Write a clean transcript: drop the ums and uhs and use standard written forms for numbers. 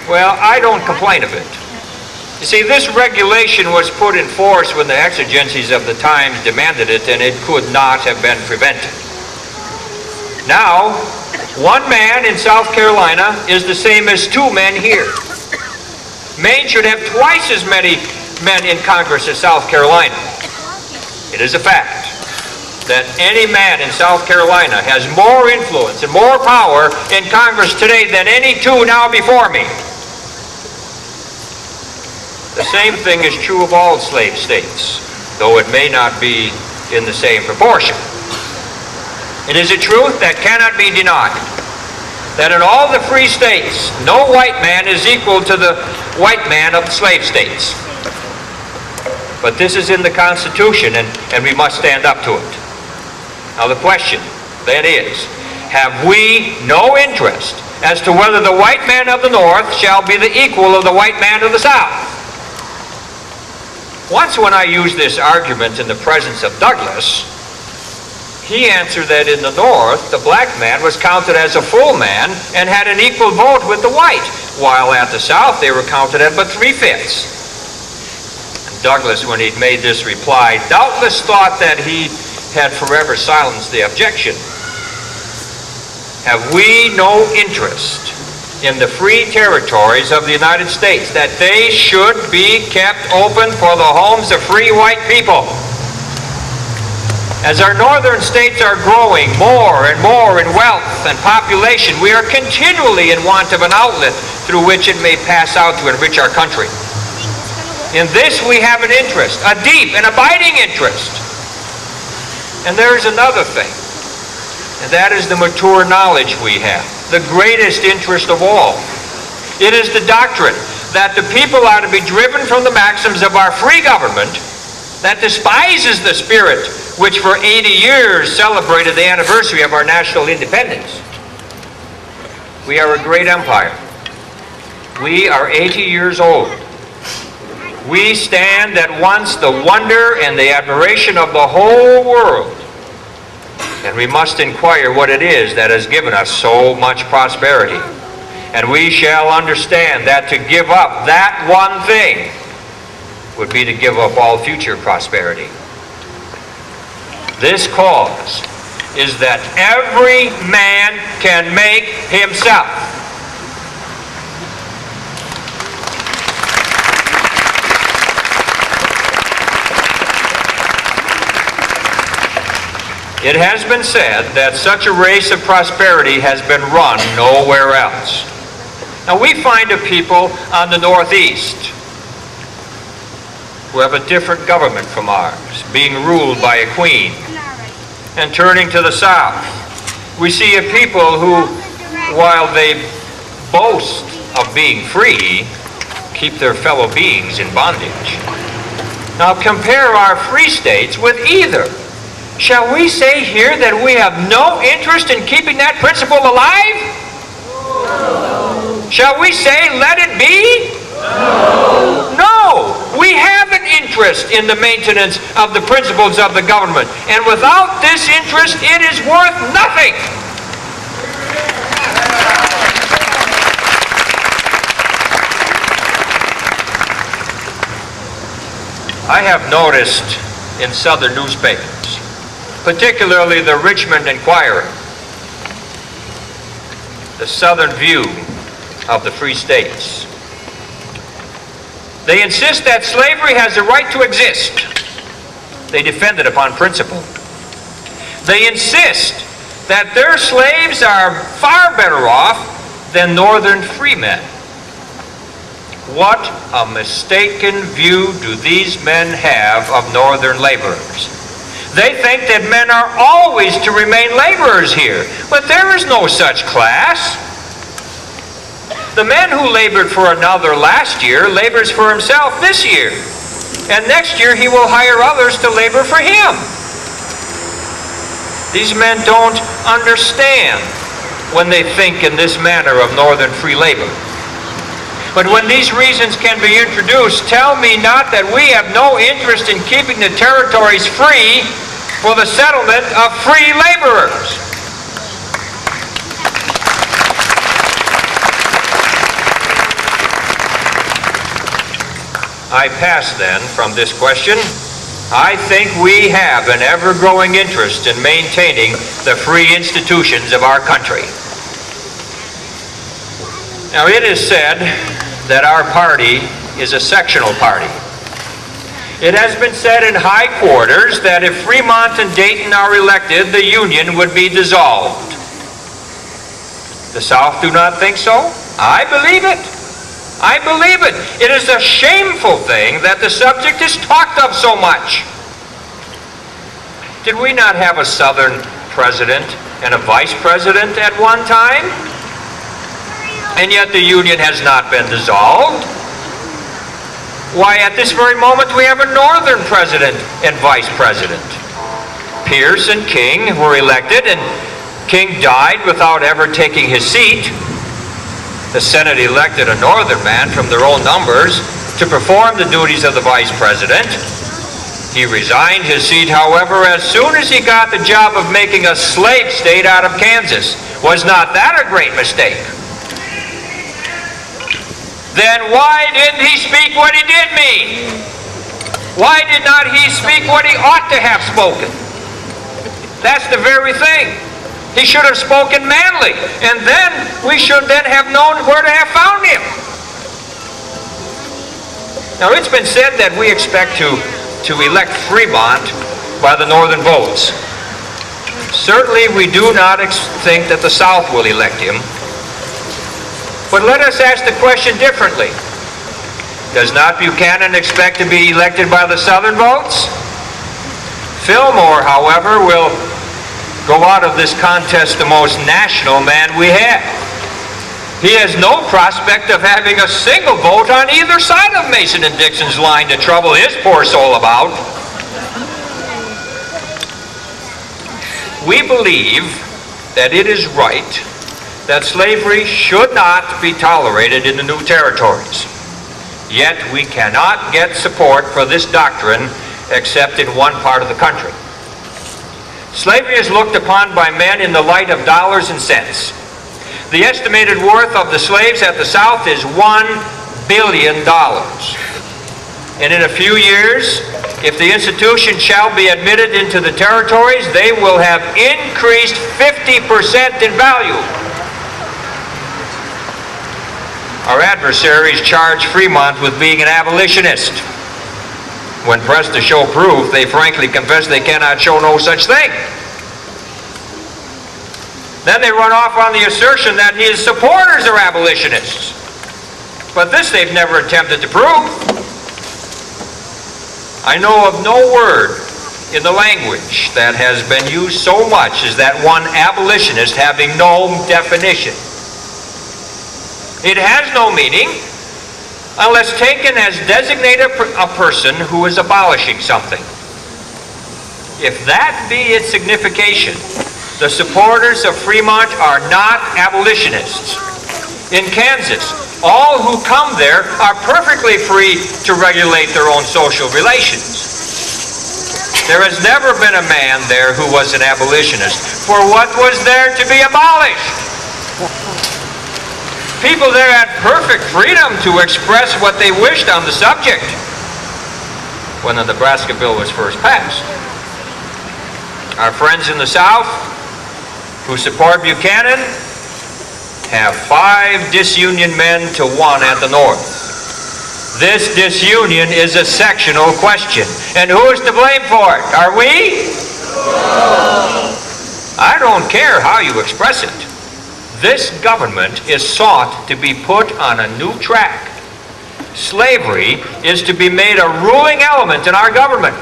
Well, I don't complain of it. You see, this regulation was put in force when the exigencies of the times demanded it, and it could not have been prevented. Now, one man in South Carolina is the same as two men here. Maine should have twice as many men in Congress as South Carolina. It is a fact that any man in South Carolina has more influence and more power in Congress today than any two now before me. The same thing is true of all slave states, though it may not be in the same proportion. It is a truth that cannot be denied that in all the free states, no white man is equal to the white man of the slave states. But this is in the Constitution, and we must stand up to it. Now the question then is, have we no interest as to whether the white man of the North shall be the equal of the white man of the South? Once when I used this argument in the presence of Douglas, he answered that in the North, the black man was counted as a full man and had an equal vote with the white, while at the South they were counted at but 3/5. Douglas, when he'd made this reply, doubtless thought that he had forever silenced the objection. Have we no interest in the free territories of the United States, that they should be kept open for the homes of free white people? As our northern states are growing more and more in wealth and population, we are continually in want of an outlet through which it may pass out to enrich our country. In this we have an interest, a deep and abiding interest. And there is another thing, and that is the mature knowledge we have, the greatest interest of all. It is the doctrine that the people are to be driven from the maxims of our free government that despises the spirit which for 80 years celebrated the anniversary of our national independence. We are a great empire. We are 80 years old. We stand at once the wonder and the admiration of the whole world. And we must inquire what it is that has given us so much prosperity. And we shall understand that to give up that one thing would be to give up all future prosperity. This cause is that every man can make himself. It has been said that such a race of prosperity has been run nowhere else. Now we find a people on the Northeast who have a different government from ours, being ruled by a queen. And turning to the South, we see a people who, while they boast of being free, keep their fellow beings in bondage. Now compare our free states with either. Shall we say here that we have no interest in keeping that principle alive? No. Shall we say, let it be? No. No. We have an interest in the maintenance of the principles of the government. And without this interest, it is worth nothing. I have noticed in Southern newspapers, particularly the Richmond Enquirer, the Southern view of the free states. They insist that slavery has a right to exist. They defend it upon principle. They insist that their slaves are far better off than northern freemen. What a mistaken view do these men have of northern laborers. They think that men are always to remain laborers here, but there is no such class. The man who labored for another last year labors for himself this year, and next year he will hire others to labor for him. These men don't understand when they think in this manner of northern free labor. But when these reasons can be introduced, tell me not that we have no interest in keeping the territories free for the settlement of free laborers. I pass then from this question. I think we have an ever-growing interest in maintaining the free institutions of our country. Now, it is said that our party is a sectional party. It has been said in high quarters that if Frémont and Dayton are elected, the Union would be dissolved. The South do not think so? I believe it. I believe it. It is a shameful thing that the subject is talked of so much. Did we not have a Southern president and a vice president at one time? And yet the Union has not been dissolved. Why, at this very moment we have a Northern president and vice president. Pierce and King were elected, and King died without ever taking his seat. The Senate elected a Northern man from their own numbers to perform the duties of the vice president. He resigned his seat, however, as soon as he got the job of making a slave state out of Kansas. Was not that a great mistake? Then why didn't he speak what he did mean? Why did not he speak what he ought to have spoken? That's the very thing. He should have spoken manly, and then we should then have known where to have found him. Now, it's been said that we expect to elect Frémont by the Northern votes. Certainly, we do not think that the South will elect him. But let us ask the question differently. Does not Buchanan expect to be elected by the Southern votes? Fillmore, however, will go out of this contest the most national man we have. He has no prospect of having a single vote on either side of Mason and Dixon's line to trouble his poor soul about. We believe that it is right that slavery should not be tolerated in the new territories. Yet we cannot get support for this doctrine except in one part of the country. Slavery is looked upon by men in the light of dollars and cents. The estimated worth of the slaves at the South is $1 billion. And in a few years, if the institution shall be admitted into the territories, they will have increased 50% in value. Our adversaries charge Frémont with being an abolitionist. When pressed to show proof, they frankly confess they cannot show no such thing. Then they run off on the assertion that his supporters are abolitionists. But this they've never attempted to prove. I know of no word in the language that has been used so much as that one abolitionist having no definition. It has no meaning unless taken as designating a person who is abolishing something. If that be its signification, the supporters of Frémont are not abolitionists. In Kansas, all who come there are perfectly free to regulate their own social relations. There has never been a man there who was an abolitionist, for what was there to be abolished? People there had perfect freedom to express what they wished on the subject when the Nebraska bill was first passed. Our friends in the South who support Buchanan have 5 disunion men to 1 at the North. This disunion is a sectional question. And who is to blame for it? Are we? No. I don't care how you express it. This government is sought to be put on a new track. Slavery is to be made a ruling element in our government.